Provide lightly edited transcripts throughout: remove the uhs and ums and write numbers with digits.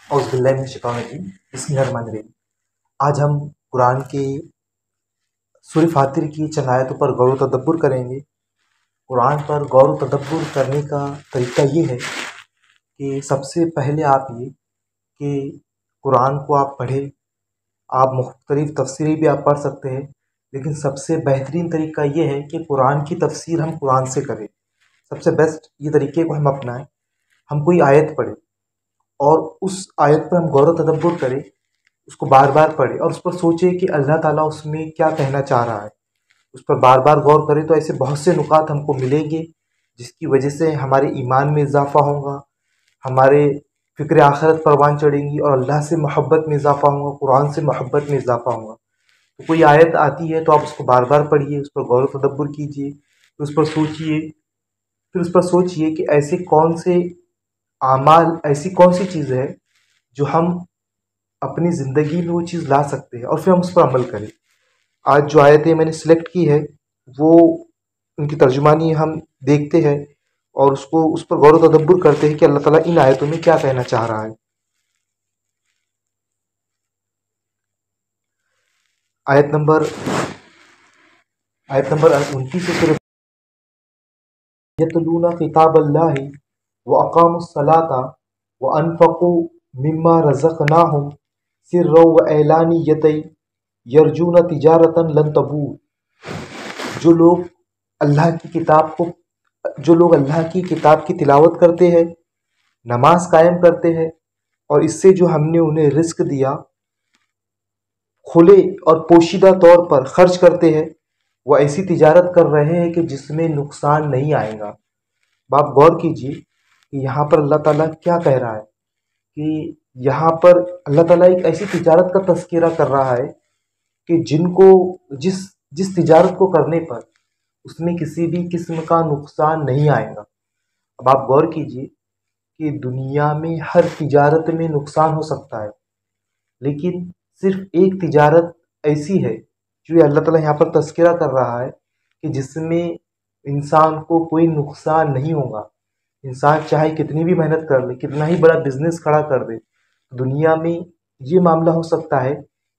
اعوذ باللہ من الشیطان الرجیم بسم اللہ الرحمن الرحیم۔ آج ہم قرآن کے سورہ فاتر کی چند آیتوں پر غور و تدبر کریں گے۔ قرآن پر غور و تدبر کرنے کا طریقہ یہ ہے کہ سب سے پہلے آپ یہ کہ قرآن کو آپ پڑھیں۔ آپ مختلف تفسیریں بھی آپ پڑھ سکتے ہیں، لیکن سب سے بہترین طریقہ یہ ہے کہ قرآن کی تفسیر ہم قرآن سے کریں۔ سب سے بیسٹ یہ طریقے کو ہم اپنائیں۔ ہم کوئی آیت پڑھیں اور اس آیت پر ہم غور و تدبر کریں، اس کو بار بار پڑھیں اور اس پر سوچیں کہ اللہ تعالیٰ اس میں کیا کہنا چاہ رہا ہے۔ اس پر بار بار غور کریں تو ایسے بہت سے نکات ہم کو ملیں گے جس کی وجہ سے ہمارے ایمان میں اضافہ ہوگا، ہمارے فکر آخرت پروان چڑھیں گی اور اللہ سے محبت میں اضافہ ہوگا، قرآن سے محبت میں اضافہ ہوگا۔ تو کوئی آیت آتی ہے تو آپ اس کو بار بار پڑھیے، اس پر غور و تدبر کیجیے، اس پر سوچیے، پھر اس پر سوچیے کہ ایسے کون سے اعمال، ایسی کون سی چیز ہے جو ہم اپنی زندگی میں وہ چیز لا سکتے ہیں اور پھر ہم اس پر عمل کریں۔ آج جو آیتیں میں نے سلیکٹ کی ہے وہ ان کی ترجمانی ہم دیکھتے ہیں اور اس پر غور و تدبر کرتے ہیں کہ اللہ تعالیٰ ان آیتوں میں کیا کہنا چاہ رہا ہے۔ آیت نمبر 29 سے صرف یتلون کتاب اللہ واقاموا الصلاۃ وانفقوا مما رزقناہم سرا وعلانیۃ یرجون تجارتا لن تبور۔ جو لوگ اللہ کی کتاب کی تلاوت کرتے ہیں، نماز قائم کرتے ہیں اور اس سے جو ہم نے انہیں رزق دیا کھلے اور پوشیدہ طور پر خرچ کرتے ہیں، وہ ایسی تجارت کر رہے ہیں کہ جس میں نقصان نہیں آئے گا۔ آپ غور کیجئے کہ یہاں پر اللہ تعالیٰ کیا کہہ رہا ہے کہ یہاں پر اللہ تعالیٰ ایک ایسی تجارت کا تذکرہ کر رہا ہے کہ جس تجارت کو کرنے پر اس میں کسی بھی قسم کا نقصان نہیں آئے گا۔ اب آپ غور کیجئے کہ دنیا میں ہر تجارت میں نقصان ہو سکتا ہے، لیکن صرف ایک تجارت ایسی ہے جو اللہ تعالیٰ یہاں پر تذکرہ کر رہا ہے کہ جس میں انسان کو کوئی نقصان نہیں ہوگا۔ انسان چاہے کتنی بھی محنت کر لے، کتنا ہی بڑا بزنس کھڑا کر دے، دنیا میں یہ معاملہ ہو سکتا ہے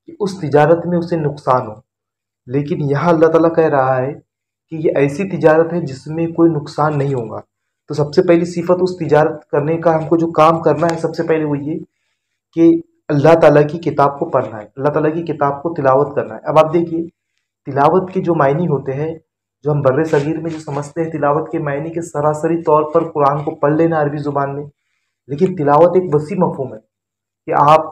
کہ اس تجارت میں اسے نقصان ہو، لیکن یہاں اللہ تعالیٰ کہہ رہا ہے کہ یہ ایسی تجارت ہے جس میں کوئی نقصان نہیں ہوگا۔ تو سب سے پہلی صفت اس تجارت کرنے کا ہم کو جو کام کرنا ہے، سب سے پہلے وہ یہ کہ اللہ تعالیٰ کی کتاب کو پڑھنا ہے، اللہ تعالیٰ کی کتاب کو تلاوت کرنا ہے۔ اب آپ دیکھیے تلاوت کے جو معنی ہوتے ہیں، جو ہم بر صغیر میں جو سمجھتے ہیں تلاوت کے معنی کے سراسری طور پر قرآن کو پڑھ لینا عربی زبان میں، لیکن تلاوت ایک وسیع مفہوم ہے کہ آپ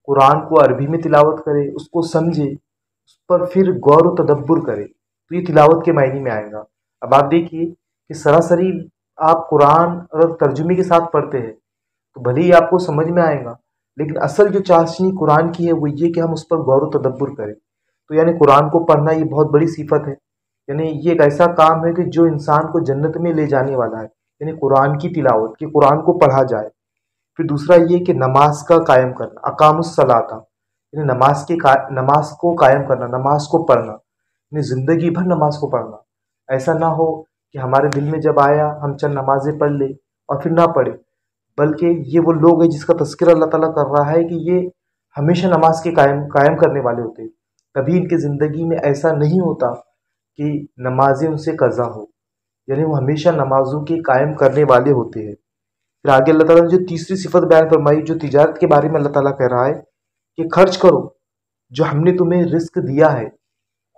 قرآن کو عربی میں تلاوت کریں، اس کو سمجھیں، اس پر پھر غور و تدبر کریں، تو یہ تلاوت کے معنی میں آئے گا۔ اب آپ دیکھیے کہ سراسری آپ قرآن اگر ترجمے کے ساتھ پڑھتے ہیں تو بھلے ہی آپ کو سمجھ میں آئے گا، لیکن اصل جو چاشنی قرآن کی ہے وہ یہ کہ ہم اس پر غور و تدبر کریں۔ تو یعنی قرآن کو پڑھنا یہ بہت بڑی صفت ہے، یعنی یہ ایک ایسا کام ہے کہ جو انسان کو جنت میں لے جانے والا ہے، یعنی قرآن کی تلاوت، کہ قرآن کو پڑھا جائے۔ پھر دوسرا یہ کہ نماز کا قائم کرنا، اقام الصلاۃ، یعنی نماز کو قائم کرنا، نماز کو پڑھنا، یعنی زندگی بھر نماز کو پڑھنا۔ ایسا نہ ہو کہ ہمارے دل میں جب آیا ہم چند نمازیں پڑھ لیں اور پھر نہ پڑھیں، بلکہ یہ وہ لوگ ہیں جس کا تذکرہ اللہ تعالیٰ کر رہا ہے کہ یہ ہمیشہ نماز کے قائم کرنے والے ہوتے ہیں۔ کبھی ان کی زندگی میں ایسا نہیں ہوتا کہ نمازیں ان سے قضا ہو، یعنی وہ ہمیشہ نمازوں کے قائم کرنے والے ہوتے ہیں۔ پھر آگے اللہ تعالیٰ نے جو تیسری صفت بیان فرمائی، جو تجارت کے بارے میں اللہ تعالیٰ کہہ رہا ہے کہ خرچ کرو جو ہم نے تمہیں رزق دیا ہے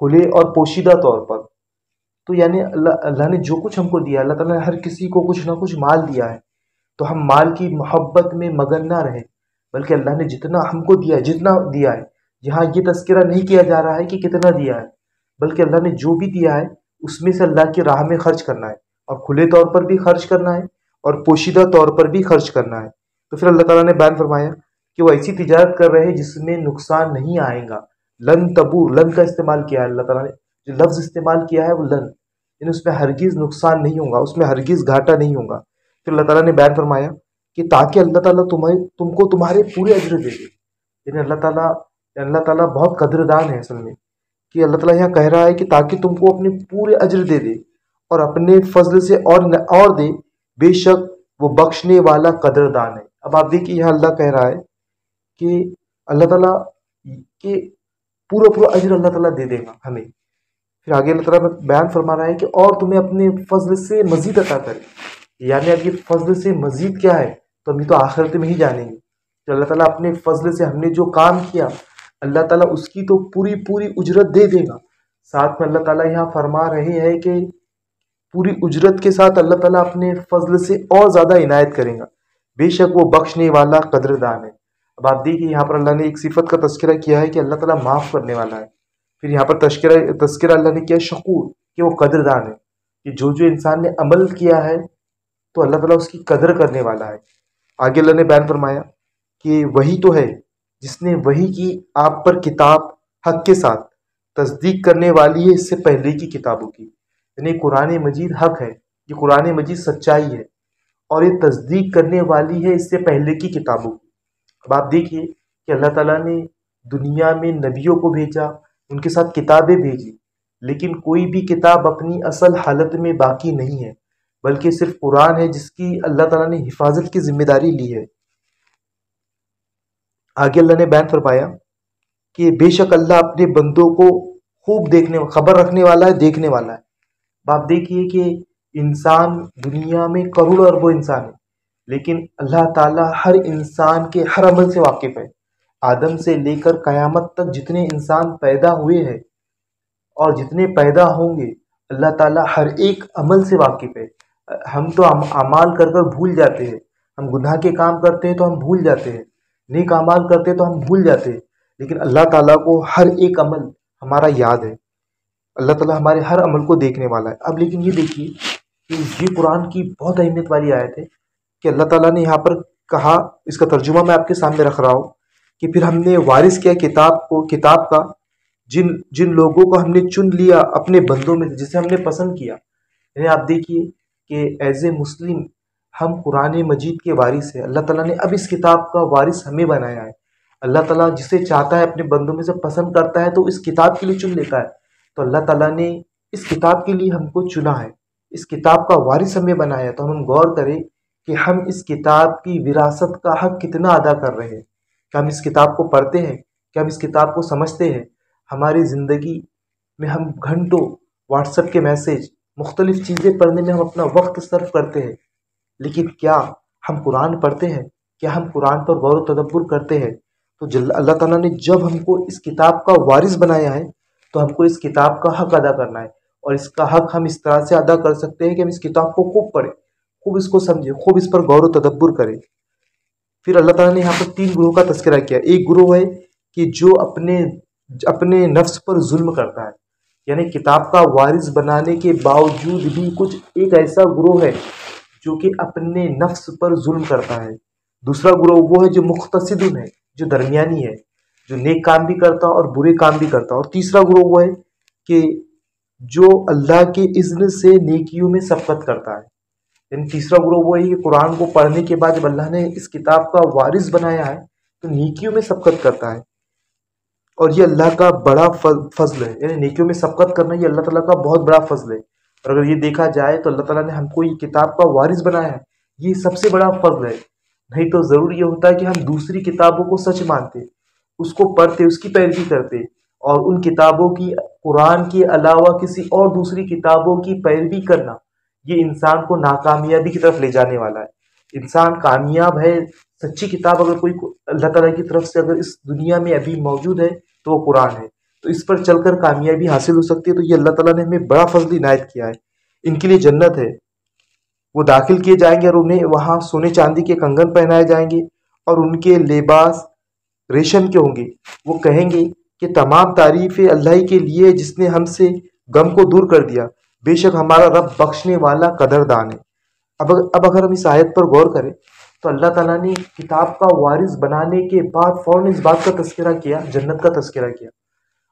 کھلے اور پوشیدہ طور پر۔ تو یعنی اللہ نے جو کچھ ہم کو دیا، اللہ تعالیٰ نے ہر کسی کو کچھ نہ کچھ مال دیا ہے، تو ہم مال کی محبت میں مگن نہ رہیں، بلکہ اللہ نے جتنا ہم کو دیا ہے، جتنا دیا ہے، یہاں یہ تذکرہ نہیں کیا جا رہا ہے کہ کتنا دیا ہے، بلکہ اللہ نے جو بھی دیا ہے اس میں سے اللہ کی راہ میں خرچ کرنا ہے، اور کھلے طور پر بھی خرچ کرنا ہے اور پوشیدہ طور پر بھی خرچ کرنا ہے۔ تو پھر اللہ تعالیٰ نے بیان فرمایا کہ وہ ایسی تجارت کر رہے ہیں جس میں نقصان نہیں آئے گا۔ لن تبور، لن کا استعمال کیا ہے اللہ تعالیٰ نے، جو لفظ استعمال کیا ہے وہ لن، یعنی اس میں ہرگز نقصان نہیں ہوگا، اس میں ہرگز گھاٹا نہیں ہوگا۔ پھر اللہ تعالیٰ نے بیان فرمایا کہ تاکہ اللہ تعالیٰ تم کو تمہارے پورے اجر دے دے، یعنی اللہ تعالیٰ بہت قدردان ہے اصل میں، کہ اللہ تعالیٰ یہاں کہہ رہا ہے کہ تاکہ تم کو اپنے پورے اجر دے دے اور اپنے فضل سے اور دے، بے شک وہ بخشنے والا قدردان ہے۔ اب آپ دیکھیے یہاں اللہ کہہ رہا ہے کہ اللہ تعالیٰ کے پورا پورا اجر اللہ تعالیٰ دے دے گا ہمیں. پھر آگے اللہ تعالیٰ بیان فرما رہا ہے کہ اور تمہیں اپنے فضل سے مزید عطا کرے. یعنی اب یہ فضل سے مزید کیا ہے تو ہم یہ تو آخرت میں ہی جانیں گے. تو اللہ تعالیٰ اپنے فضل سے ہم نے جو کام کیا اللہ تعالیٰ اس کی تو پوری پوری اجرت دے دے گا. ساتھ میں اللہ تعالیٰ یہاں فرما رہے ہیں کہ پوری اجرت کے ساتھ اللہ تعالیٰ اپنے فضل سے اور زیادہ عنایت کرے گا. بے شک وہ بخشنے والا قدردان ہے. اب آپ دیکھیے یہاں پر اللہ نے ایک صفت کا تذکرہ کیا ہے کہ اللہ تعالیٰ معاف کرنے والا ہے. پھر یہاں پر تذکرہ اللہ نے کیا شکور کہ وہ قدردان ہے، کہ جو انسان نے عمل کیا ہے تو اللہ تعالیٰ اس کی قدر کرنے والا ہے. آگے اللہ نے بیان فرمایا کہ وہی تو ہے جس نے وہی کی آپ پر کتاب حق کے ساتھ، تصدیق کرنے والی ہے اس سے پہلے کی کتابوں کی. یعنی قرآن مجید حق ہے، یہ قرآن مجید سچائی ہے اور یہ تصدیق کرنے والی ہے اس سے پہلے کی کتابوں کی. اب آپ دیکھیے کہ اللہ تعالیٰ نے دنیا میں نبیوں کو بھیجا، ان کے ساتھ کتابیں بھیجی، لیکن کوئی بھی کتاب اپنی اصل حالت میں باقی نہیں ہے، بلکہ صرف قرآن ہے جس کی اللہ تعالیٰ نے حفاظت کی ذمہ داری لی ہے. آگے اللہ نے بیان فرمایا کہ بے شک اللہ اپنے بندوں کو خوب خبر رکھنے والا ہے، دیکھنے والا ہے. آپ دیکھیے کہ انسان دنیا میں کروڑوں اربوں انسان ہے، لیکن اللہ تعالیٰ ہر انسان کے ہر عمل سے واقف ہے. آدم سے لے کر قیامت تک جتنے انسان پیدا ہوئے ہیں اور جتنے پیدا ہوں گے اللہ تعالیٰ ہر ایک عمل سے واقف ہے. ہم تو اعمال کر بھول جاتے ہیں، ہم گناہ کے کام کرتے ہیں تو ہم بھول جاتے ہیں، نیک اعمال کرتے ہیں تو ہم بھول جاتے ہیں، لیکن اللہ تعالیٰ کو ہر ایک عمل ہمارا یاد ہے. اللہ تعالیٰ ہمارے ہر عمل کو دیکھنے والا ہے. اب لیکن یہ دیکھیے کہ یہ قرآن کی بہت اہمیت والی آیت ہے کہ اللہ تعالیٰ نے یہاں پر کہا، اس کا ترجمہ میں آپ کے سامنے رکھ رہا ہوں کہ پھر ہم نے وارث کیا کتاب کا جن لوگوں کو ہم نے چن لیا اپنے بندوں میں جسے ہم نے پسند کیا. یعنی آپ دیکھیے کہ ایز اے مسلم ہم قرآن مجید کے وارث ہیں. اللہ تعالیٰ نے اب اس کتاب کا وارث ہمیں بنایا ہے. اللہ تعالیٰ جسے چاہتا ہے اپنے بندوں میں سے پسند کرتا ہے تو اس کتاب کے لیے چن لیتا ہے. تو اللہ تعالیٰ نے اس کتاب کے لیے ہم کو چنا ہے، اس کتاب کا وارث ہمیں بنایا ہے. تو ہم غور کریں کہ ہم اس کتاب کی وراثت کا حق کتنا ادا کر رہے ہیں. کہ ہم اس کتاب کو پڑھتے ہیں، کہ ہم اس کتاب کو سمجھتے ہیں. ہماری زندگی میں ہم گھنٹوں واٹس ایپ کے میسیج، مختلف چیزیں پڑھنے میں ہم اپنا وقت صرف کرتے ہیں، لیکن کیا ہم قرآن پڑھتے ہیں؟ کیا ہم قرآن پر غور و تدبر کرتے ہیں؟ تو اللہ تعالیٰ نے جب ہم کو اس کتاب کا وارث بنایا ہے تو ہم کو اس کتاب کا حق ادا کرنا ہے. اور اس کا حق ہم اس طرح سے ادا کر سکتے ہیں کہ ہم اس کتاب کو خوب پڑھیں، خوب اس کو سمجھیں، خوب اس پر غور و تدبر کریں. پھر اللہ تعالیٰ نے یہاں پر 3 گروہ کا تذکرہ کیا. ایک گروہ ہے کہ جو اپنے نفس پر ظلم کرتا ہے، یعنی کتاب کا وارث بنانے کے باوجود بھی ایک ایسا گروہ ہے جو کہ اپنے نفس پر ظلم کرتا ہے. دوسرا گروہ وہ ہے جو مقتصدن ہے، جو درمیانی ہے، جو نیک کام بھی کرتا اور برے کام بھی کرتا. اور تیسرا گروہ وہ ہے کہ جو اللہ کے اذن سے نیکیوں میں سبقت کرتا ہے. یعنی تیسرا گروہ وہ ہے کہ قرآن کو پڑھنے کے بعد جب اللہ نے اس کتاب کا وارث بنایا ہے تو نیکیوں میں سبقت کرتا ہے. اور یہ اللہ کا بڑا فضل ہے. یعنی نیکیوں میں سبقت کرنا یہ اللہ تعالیٰ کا بہت بڑا فضل ہے. اور اگر یہ دیکھا جائے تو اللہ تعالیٰ نے ہم کو یہ کتاب کا وارث بنایا ہے، یہ سب سے بڑا فضل ہے. نہیں تو ضرور یہ ہوتا ہے کہ ہم دوسری کتابوں کو سچ مانتے، اس کو پڑھتے، اس کی پیروی کرتے، اور ان کتابوں کی قرآن کے علاوہ کسی اور دوسری کتابوں کی پیروی کرنا یہ انسان کو ناکامیابی کی طرف لے جانے والا ہے. انسان کامیاب ہے، سچی کتاب اگر کوئی اللہ تعالیٰ کی طرف سے اگر اس دنیا میں ابھی موجود ہے تو وہ قرآن ہے. تو اس پر چل کر کامیابی حاصل ہو سکتی ہے. تو یہ اللہ تعالیٰ نے ہمیں بڑا فضل عنایت کیا ہے. ان کے لیے جنت ہے، وہ داخل کیے جائیں گے اور انہیں وہاں سونے چاندی کے کنگن پہنائے جائیں گے اور ان کے لباس ریشم کے ہوں گے. وہ کہیں گے کہ تمام تعریفیں اللہ کے لیے جس نے ہم سے غم کو دور کر دیا، بے شک ہمارا رب بخشنے والا قدردان ہے. اب اگر ہم اس آیت پر غور کریں تو اللہ تعالیٰ نے کتاب کا وارث بنانے کے بعد فوراً اس بات کا تذکرہ کیا، جنت کا تذکرہ کیا.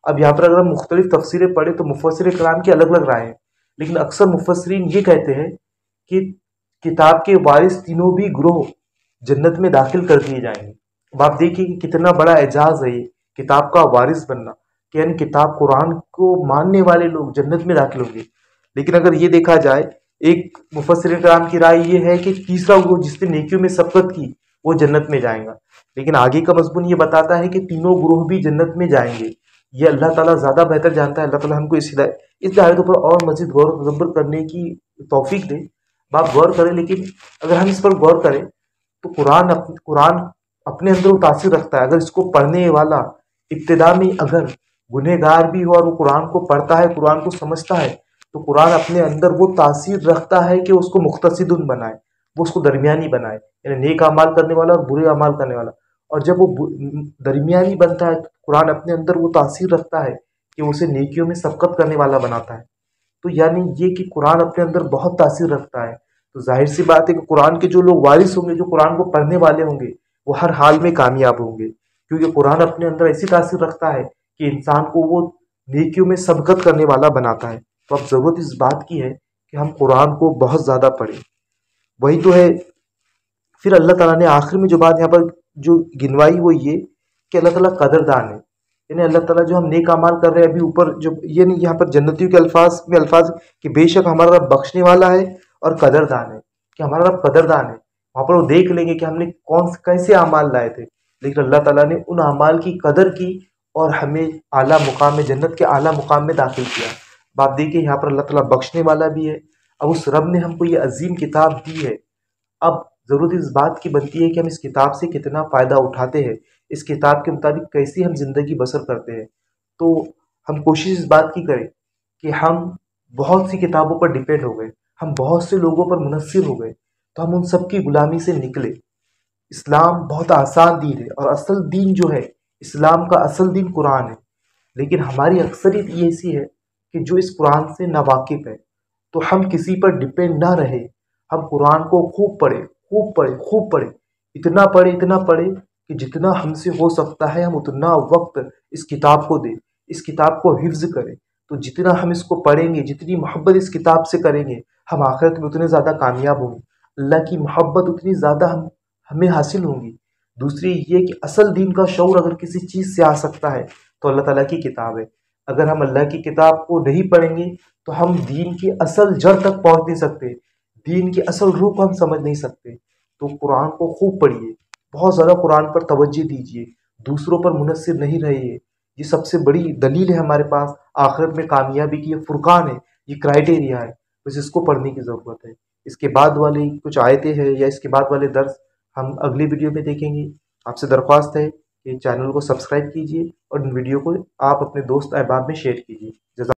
اب یہاں پر اگر ہم مختلف تفسیریں پڑھیں تو مفسر کرام کی الگ الگ رائے ہیں، لیکن اکثر مفسرین یہ کہتے ہیں کہ کتاب کے وارث تینوں بھی گروہ جنت میں داخل کر دیے جائیں گے. اب آپ دیکھیے کہ کتنا بڑا اعزاز ہے یہ کتاب کا وارث بننا، کہ یعنی کتاب قرآن کو ماننے والے لوگ جنت میں داخل ہوں گے. لیکن اگر یہ دیکھا جائے، ایک مفسر کرام کی رائے یہ ہے کہ تیسرا گروہ جس نے نیکیوں میں سبقت کی وہ جنت میں جائے گا. لیکن آگے کا مضمون یہ بتاتا ہے کہ تینوں گروہ بھی جنت میں جائیں گے. یہ اللہ تعالیٰ زیادہ بہتر جانتا ہے. اللہ تعالیٰ ہم کو اس آیتوں پر اور مزید غور و تدبر کرنے کی توفیق دے. آپ غور کریں، لیکن اگر ہم اس پر غور کریں تو قرآن اپنے اندر وہ تاثیر رکھتا ہے. اگر اس کو پڑھنے والا ابتدا میں اگر گنہگار بھی ہو اور وہ قرآن کو پڑھتا ہے، قرآن کو سمجھتا ہے، تو قرآن اپنے اندر وہ تاثیر رکھتا ہے کہ اس کو مقتصد بنائے، وہ اس کو درمیانی بنائے، یعنی نیک اعمال کرنے والا اور برے اعمال کرنے والا. اور جب وہ درمیانی بنتا ہے، قرآن اپنے اندر وہ تاثیر رکھتا ہے کہ اسے نیکیوں میں سبقت کرنے والا بناتا ہے. تو یعنی یہ کہ قرآن اپنے اندر بہت تاثیر رکھتا ہے. تو ظاہر سی بات ہے کہ قرآن کے جو لوگ وارث ہوں گے، جو قرآن کو پڑھنے والے ہوں گے، وہ ہر حال میں کامیاب ہوں گے، کیونکہ قرآن اپنے اندر ایسی تاثیر رکھتا ہے کہ انسان کو وہ نیکیوں میں سبقت کرنے والا بناتا ہے. تو اب ضرورت اس بات کی ہے کہ ہم قرآن کو بہت زیادہ پڑھیں. وہی تو ہے. پھر اللہ تعالیٰ نے آخر میں جو بات یہاں پر جو گنوائی وہ یہ کہ اللہ تعالیٰ قدردان ہے. یعنی اللہ تعالیٰ جو ہم نیک اعمال کر رہے ہیں ابھی اوپر جو یہ نہیں، یہاں پر جنتیوں کے الفاظ کہ بے شک ہمارا رب بخشنے والا ہے اور قدردان ہے، کہ ہمارا رب قدردان ہے. وہاں پر وہ دیکھ لیں گے کہ ہم نے کیسے اعمال لائے تھے، لیکن اللہ تعالیٰ نے ان اعمال کی قدر کی اور ہمیں اعلیٰ مقام میں، جنت کے اعلیٰ مقام میں داخل کیا. آپ دیکھیں یہاں پر اللہ تعالیٰ بخشنے والا بھی ہے. اب اس رب نے ہم کو یہ عظیم کتاب دی ہے. اب ضرورت اس بات کی بنتی ہے کہ ہم اس کتاب سے کتنا فائدہ اٹھاتے ہیں، اس کتاب کے مطابق کیسی ہم زندگی بسر کرتے ہیں. تو ہم کوشش اس بات کی کریں کہ ہم بہت سی کتابوں پر ڈپینڈ ہو گئے، ہم بہت سے لوگوں پر منحصر ہو گئے، تو ہم ان سب کی غلامی سے نکلے. اسلام بہت آسان دین ہے، اور اصل دین جو ہے، اسلام کا اصل دین قرآن ہے. لیکن ہماری اکثریت یہ ایسی ہے کہ جو اس قرآن سے ناواقف ہے. تو ہم کسی پر ڈپینڈ نہ رہے، ہم قرآن کو خوب پڑھیں، اتنا پڑھیں کہ جتنا ہم سے ہو سکتا ہے ہم اتنا وقت اس کتاب کو دیں، اس کتاب کو حفظ کریں. تو جتنا ہم اس کو پڑھیں گے، جتنی محبت اس کتاب سے کریں گے، ہم آخرت میں اتنے زیادہ کامیاب ہوں گے. اللہ کی محبت اتنی زیادہ ہمیں حاصل ہوں گی. دوسری یہ کہ اصل دین کا شعور اگر کسی چیز سے آ سکتا ہے تو اللہ تعالیٰ کی کتاب ہے. اگر ہم اللہ کی کتاب کو نہیں پڑھیں گے تو ہم دین کی اصل جڑ تک پہنچ نہیں سکتے، دین کی اصل روح کو ہم سمجھ نہیں سکتے. تو قرآن کو خوب پڑھیے، بہت زیادہ قرآن پر توجہ دیجیے، دوسروں پر منحصر نہیں رہیے. یہ سب سے بڑی دلیل ہے ہمارے پاس آخرت میں کامیابی کی. یہ فرقان ہے، یہ کرائٹیریا ہے، بس اس کو پڑھنے کی ضرورت ہے. اس کے بعد والی کچھ آیتیں ہیں یا اس کے بعد والے درس ہم اگلی ویڈیو میں دیکھیں گے. آپ سے درخواست ہے کہ چینل کو سبسکرائب کیجیے اور ان ویڈیو کو آپ اپنے دوست احباب میں شیئر کیجیے.